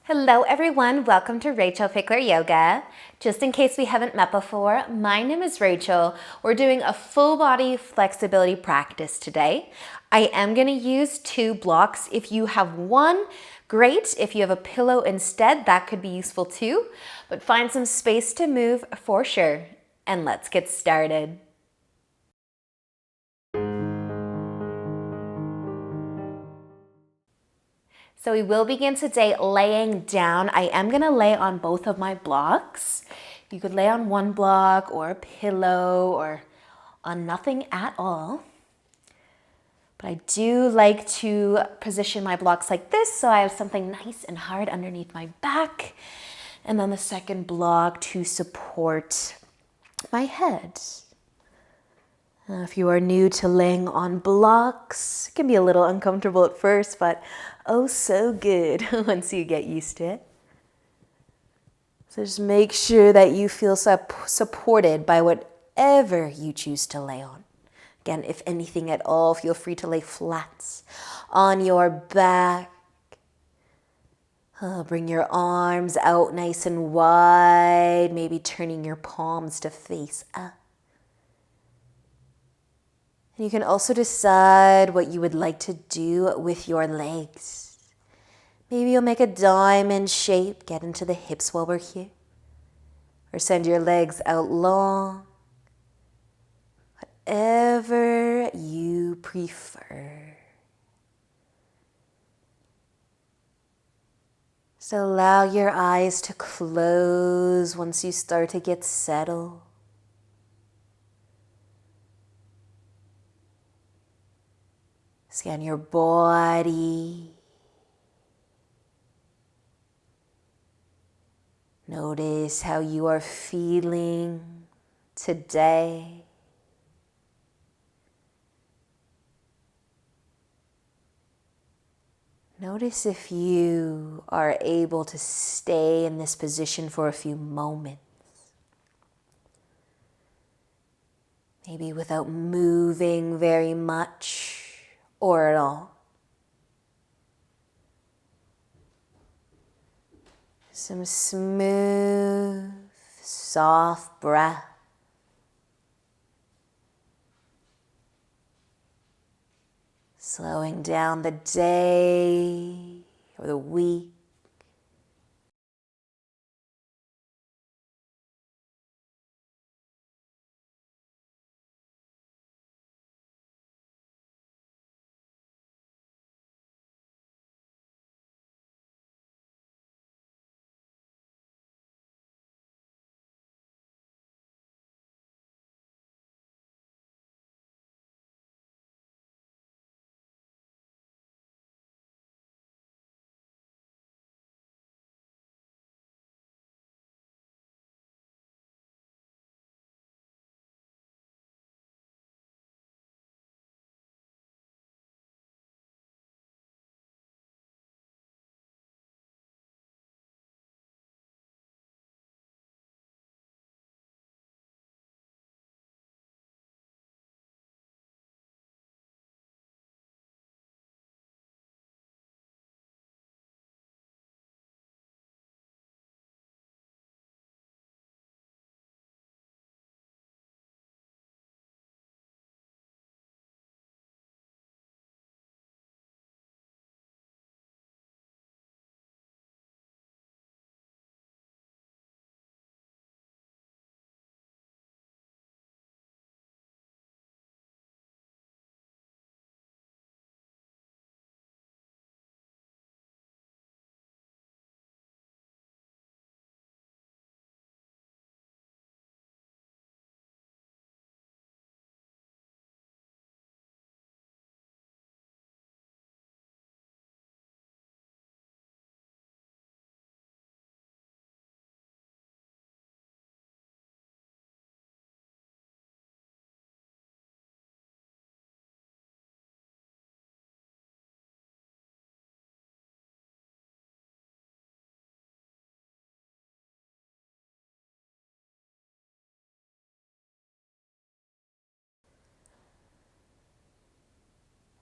Hello everyone, welcome to Rachel Pichler Yoga. Just in case we haven't met before, my name is Rachel. We're doing a full body flexibility practice today. I am going to use 2 blocks. If you have one, great. If you have a pillow instead, that could be useful too. But find some space to move for sure. And let's get started. So we will begin today laying down. I am going to lay on both of my blocks. You could lay on one block or a pillow or on nothing at all. But I do like to position my blocks like this so I have something nice and hard underneath my back. And then the second block to support my head. If you are new to laying on blocks, it can be a little uncomfortable at first, but oh so good once you get used to it. So just make sure that you feel supported by whatever you choose to lay on. Again, if anything at all, feel free to lay flat on your back. Bring your arms out nice and wide, maybe turning your palms to face up. And you can also decide what you would like to do with your legs. Maybe you'll make a diamond shape, get into the hips while we're here. Or send your legs out long. Whatever you prefer. So allow your eyes to close once you start to get settled. Scan your body. Notice how you are feeling today. Notice if you are able to stay in this position for a few moments. Maybe without moving very much or at all. Some smooth, soft breath. Slowing down the day or the week.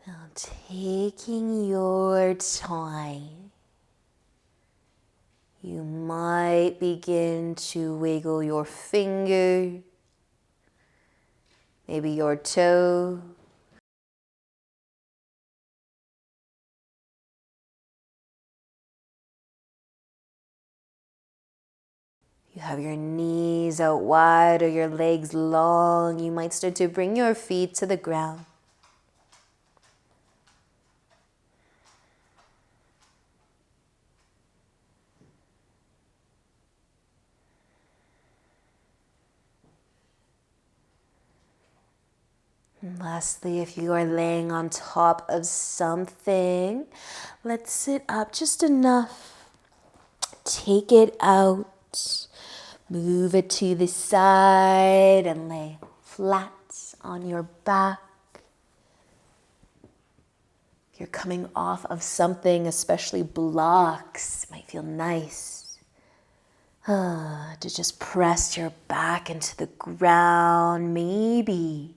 Now taking your time, You might begin to wiggle your finger, maybe your toe. You have your knees out wide or your legs long. You might start to bring your feet to the ground. And lastly, if you are laying on top of something, let's sit up just enough. Take it out. Move it to the side and lay flat on your back. If you're coming off of something, especially blocks, it might feel nice to just press your back into the ground. Maybe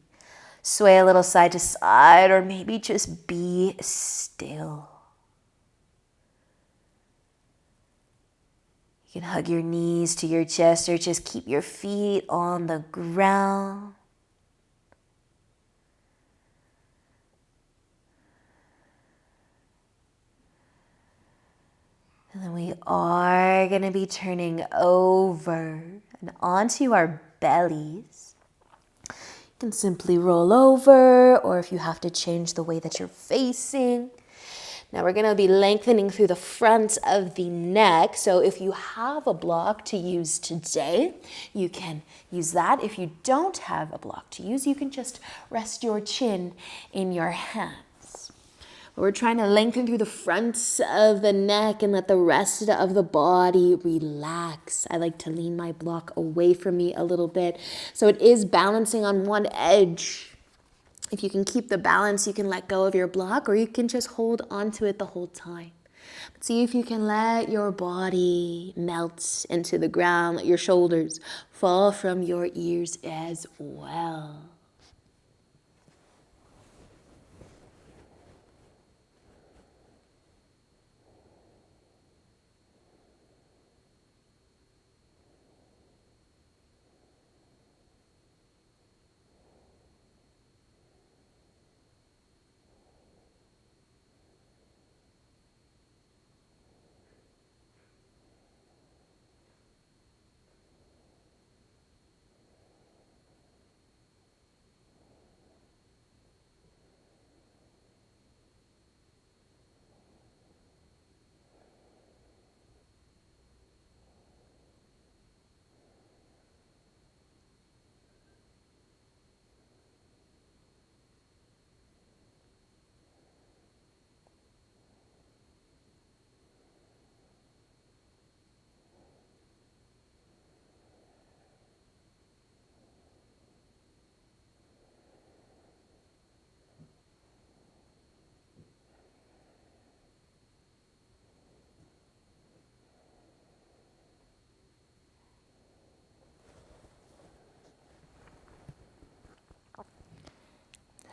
sway a little side to side, or maybe just be still. You can hug your knees to your chest or just keep your feet on the ground. And then we are going to be turning over and onto our bellies. You can simply roll over, or if you have to change the way that you're facing. Now we're going to be lengthening through the front of the neck. So if you have a block to use today, you can use that. If you don't have a block to use, you can just rest your chin in your hands. We're trying to lengthen through the front of the neck and let the rest of the body relax. I like to lean my block away from me a little bit, so it is balancing on one edge. If you can keep the balance, you can let go of your block, or you can just hold onto it the whole time. But see if you can let your body melt into the ground, let your shoulders fall from your ears as well.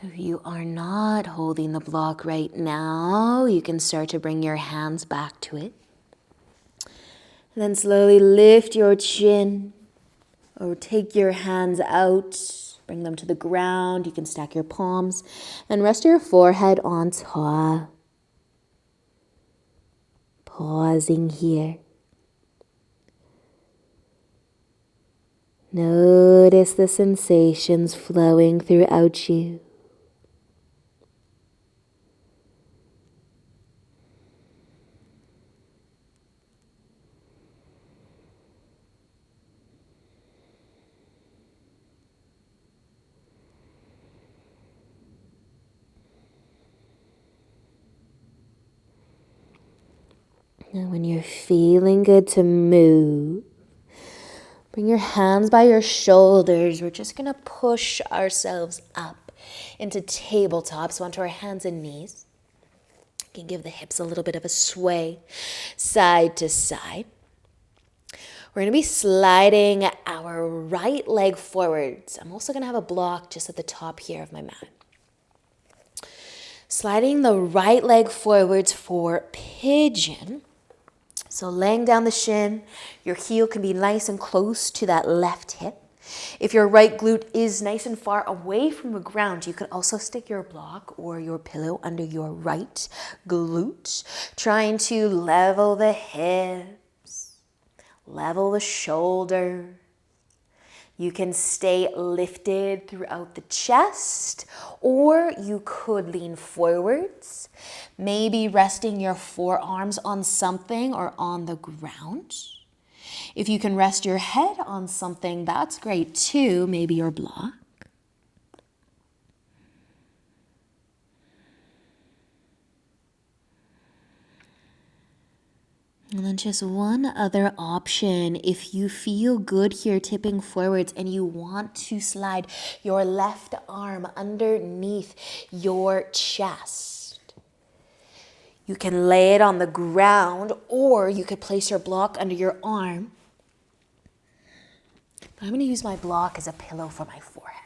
If you are not holding the block right now, you can start to bring your hands back to it. And then slowly lift your chin, or take your hands out, bring them to the ground. You can stack your palms and rest your forehead on top. Pausing here. Notice the sensations flowing throughout you. And when you're feeling good to move, bring your hands by your shoulders. We're just going to push ourselves up into tabletops, onto our hands and knees. You can give the hips a little bit of a sway side to side. We're going to be sliding our right leg forwards. I'm also going to have a block just at the top here of my mat. Sliding the right leg forwards for pigeon. So laying down the shin, your heel can be nice and close to that left hip. If your right glute is nice and far away from the ground, you could also stick your block or your pillow under your right glute, trying to level the hips, level the shoulder. You can stay lifted throughout the chest, or you could lean forwards, maybe resting your forearms on something or on the ground. If you can rest your head on something, that's great too, maybe your block. And then just one other option. If you feel good here tipping forwards and you want to slide your left arm underneath your chest, you can lay it on the ground, or you could place your block under your arm. I'm going to use my block as a pillow for my forehead.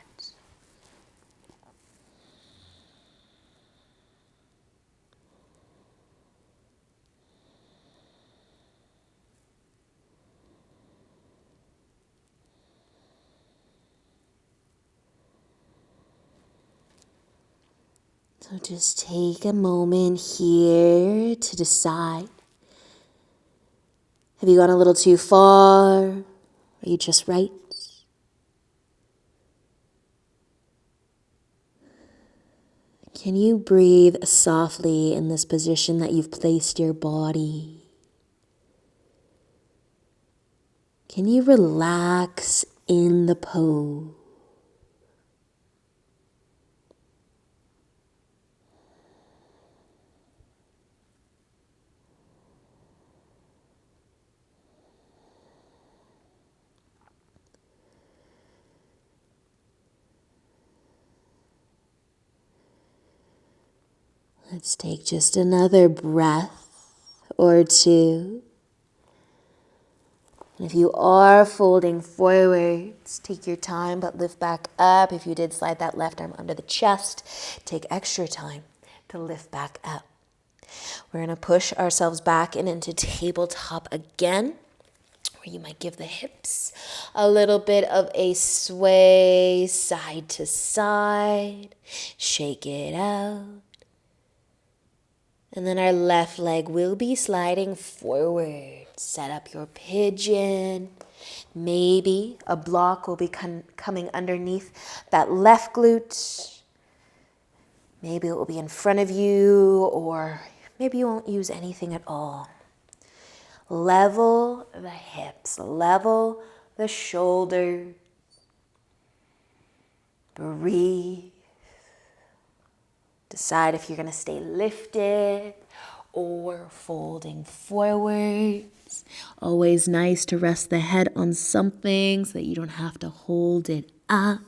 So just take a moment here to decide. Have you gone a little too far? Are you just right? Can you breathe softly in this position that you've placed your body? Can you relax in the pose? Let's take just another breath or two. And if you are folding forwards, take your time, but lift back up. If you did slide that left arm under the chest, take extra time to lift back up. We're going to push ourselves back and into tabletop again, where you might give the hips a little bit of a sway side to side. Shake it out. And then our left leg will be sliding forward. Set up your pigeon. Maybe a block will be coming underneath that left glute. Maybe it will be in front of you, or maybe you won't use anything at all. Level the hips, level the shoulders. Breathe. Decide if you're going to stay lifted or folding forwards. Always nice to rest the head on something so that you don't have to hold it up.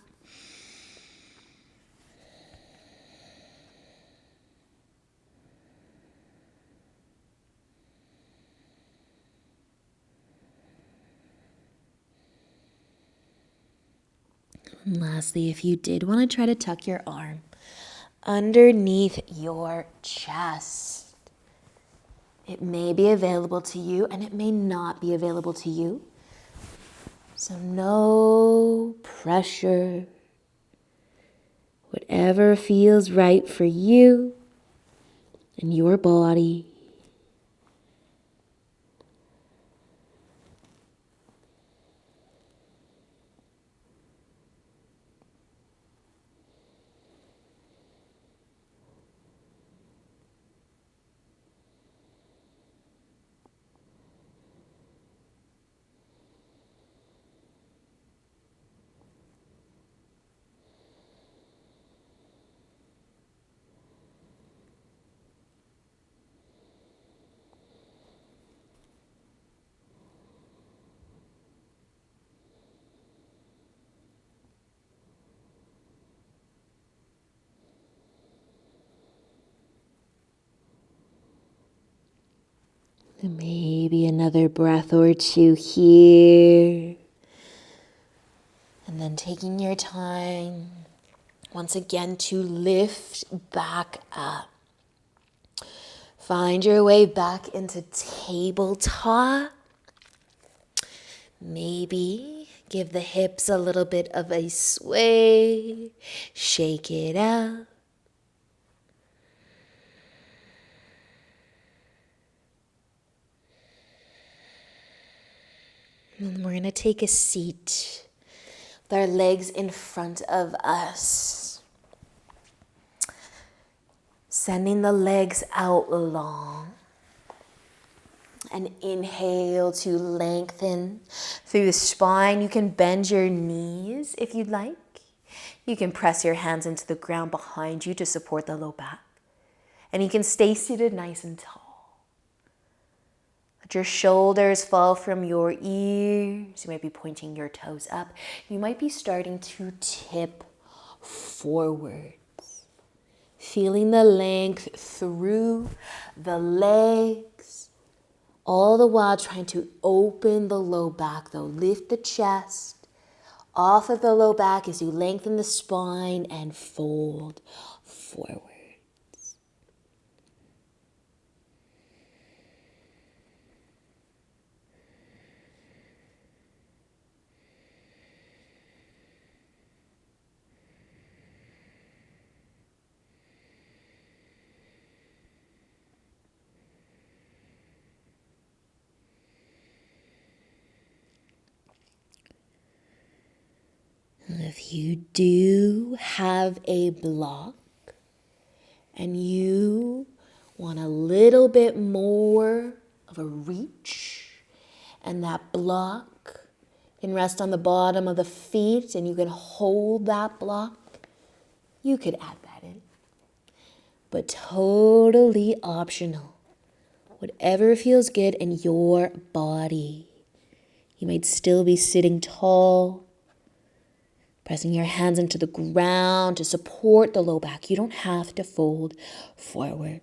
And lastly, if you did want to try to tuck your arm underneath your chest, it may be available to you and it may not be available to you. So no pressure. Whatever feels right for you and your body. And maybe another breath or two here. And then taking your time once again to lift back up. Find your way back into tabletop. Maybe give the hips a little bit of a sway. Shake it out. And we're going to take a seat with our legs in front of us. Sending the legs out long. And inhale to lengthen through the spine. You can bend your knees if you'd like. You can press your hands into the ground behind you to support the low back. And you can stay seated nice and tall. Let your shoulders fall from your ears. You might be pointing your toes up. You might be starting to tip forwards. Feeling the length through the legs. All the while trying to open the low back though. Lift the chest off of the low back as you lengthen the spine and fold forward. If you do have a block and you want a little bit more of a reach, and that block can rest on the bottom of the feet and you can hold that block, you could add that in. But totally optional. Whatever feels good in your body. You might still be sitting tall, pressing your hands into the ground to support the low back. You don't have to fold forward.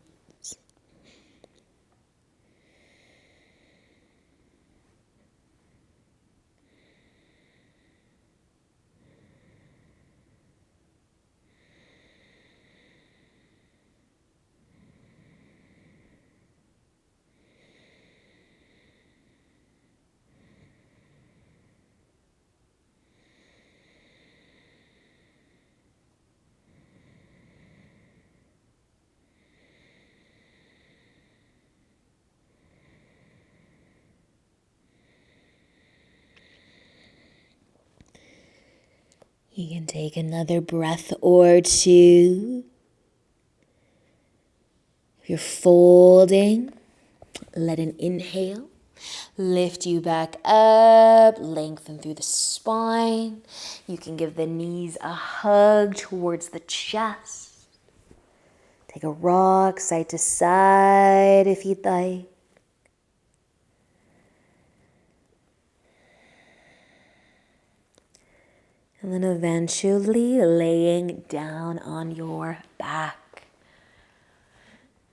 You can take another breath or two. If you're folding, let an inhale lift you back up, lengthen through the spine. You can give the knees a hug towards the chest. Take a rock side to side if you'd like. And then eventually laying down on your back.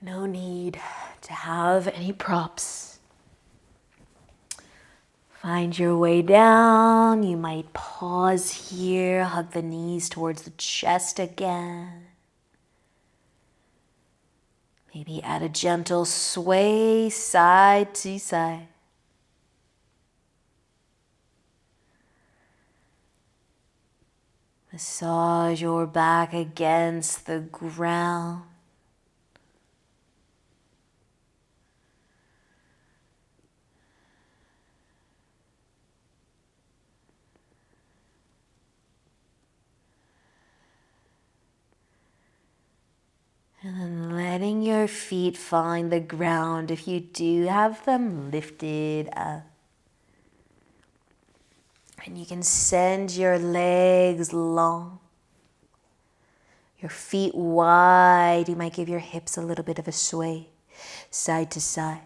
No need to have any props. Find your way down. You might pause here, hug the knees towards the chest again. Maybe add a gentle sway side to side. Massage your back against the ground. And then letting your feet find the ground if you do have them lifted up. And you can send your legs long, your feet wide. You might give your hips a little bit of a sway, side to side.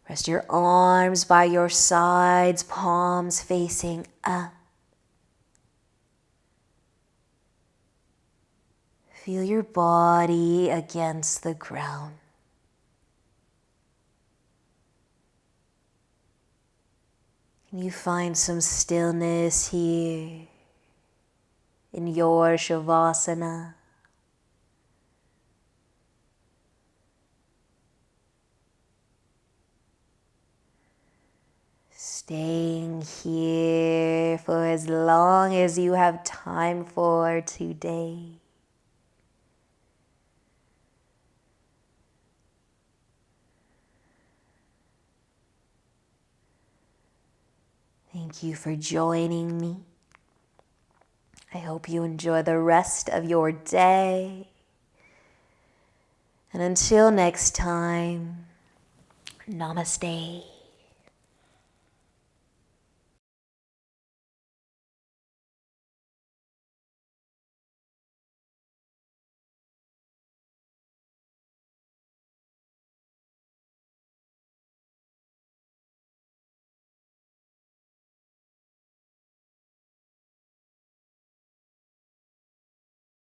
Rest your arms by your sides, palms facing up. Feel your body against the ground. You find some stillness here in your Shavasana. Staying here for as long as you have time for today. Thank you for joining me. I hope you enjoy the rest of your day. And until next time, namaste.